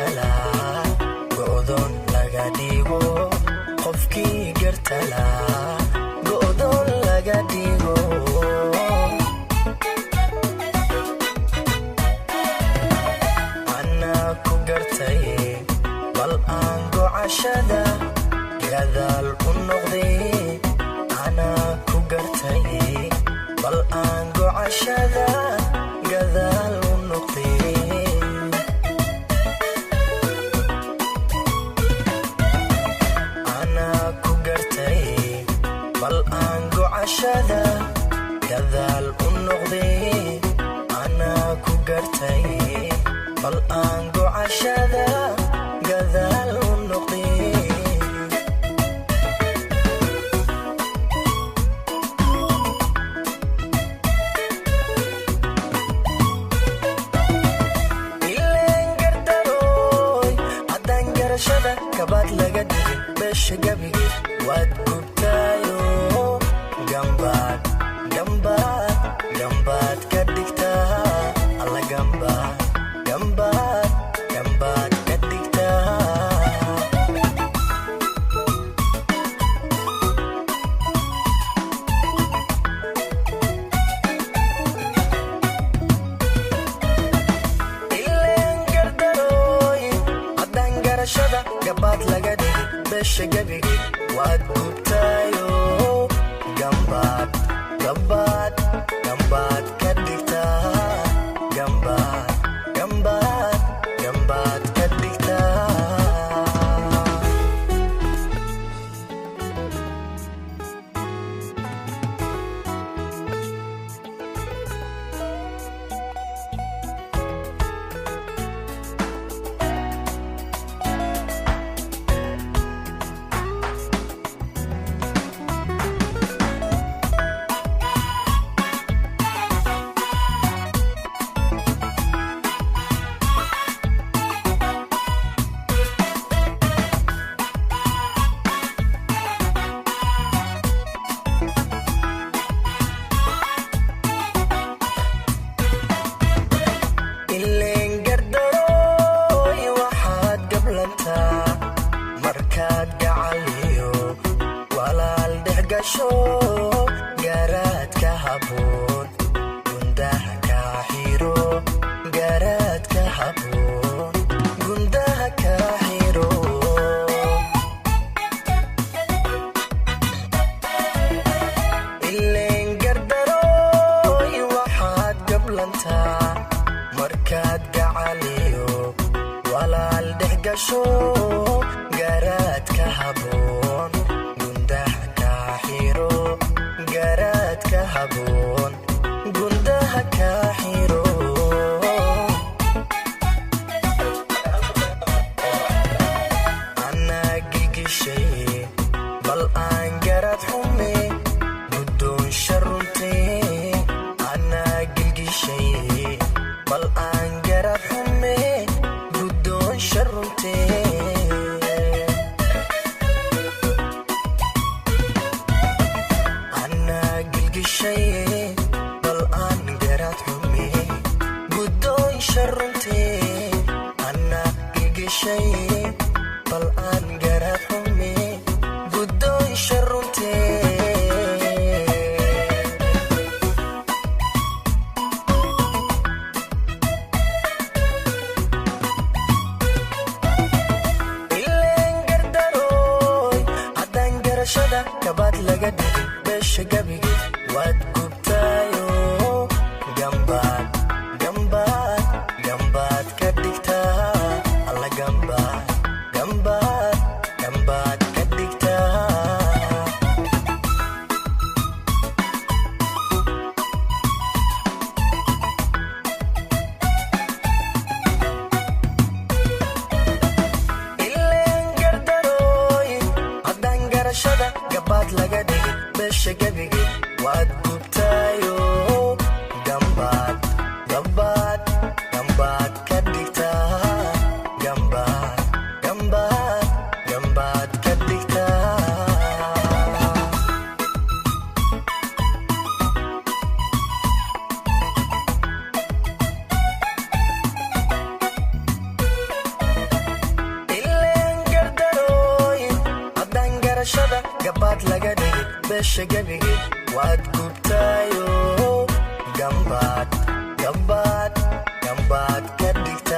gartala go'doon laga dhigo qofkii gartala go'doon laga dhigo ana ku gartay bal aan gocashada gadaal u noqday ana ku gartay bal aan gocashada gadaal u noqday ana ku gartay bal aan gocashada gadaal u noqday ana ku gartay bal aan gocashada gadaal u noqday kabad laga dhigay beesha gabigi waad gubtaayo gambaad gambaad gambaad ka dhigtaa alla gambaad gambaad gambaad ka dhigtaa ileen gardarooy haddaan garashada gabaad laga dhigay beesha gabigi waad gubtaayo gambaad gambaad gambaad ka dhigtaa gambaad gambaad gambaad ka dhigtaa markaad gacaliyo walaal dhex gasho garaadka haboon gundaha ka xiro garaadka haboon gundaha ka xiro ileen gardarooy waxaad gablantaa markaad gacaliyo walaal dhex gasho garaadka haboon gundaha ka xiro garaadka haboon gundaha ka xiro anaa gigishay bal aan garaad xume guddoonsha runtee anaa gigishay bal aan garaad xume guddoonsha runtee bal aan garaad xume guddoonsha runtee ana gigishay bal aan garaad xume guddoonsha runtee ileen gardarooy haddaan garashada kabad laga dhigay beesha gabigi waad gubtaayo gambaad gambaad gambaad ka dhigtaa alla gambaad gambaad gambaad ka dhigtaa ileen gardarooy haddaan garashada gabaad laga dhigay beesha gabigi beesha gebige waad gubtaayo gambaad ka dhigtay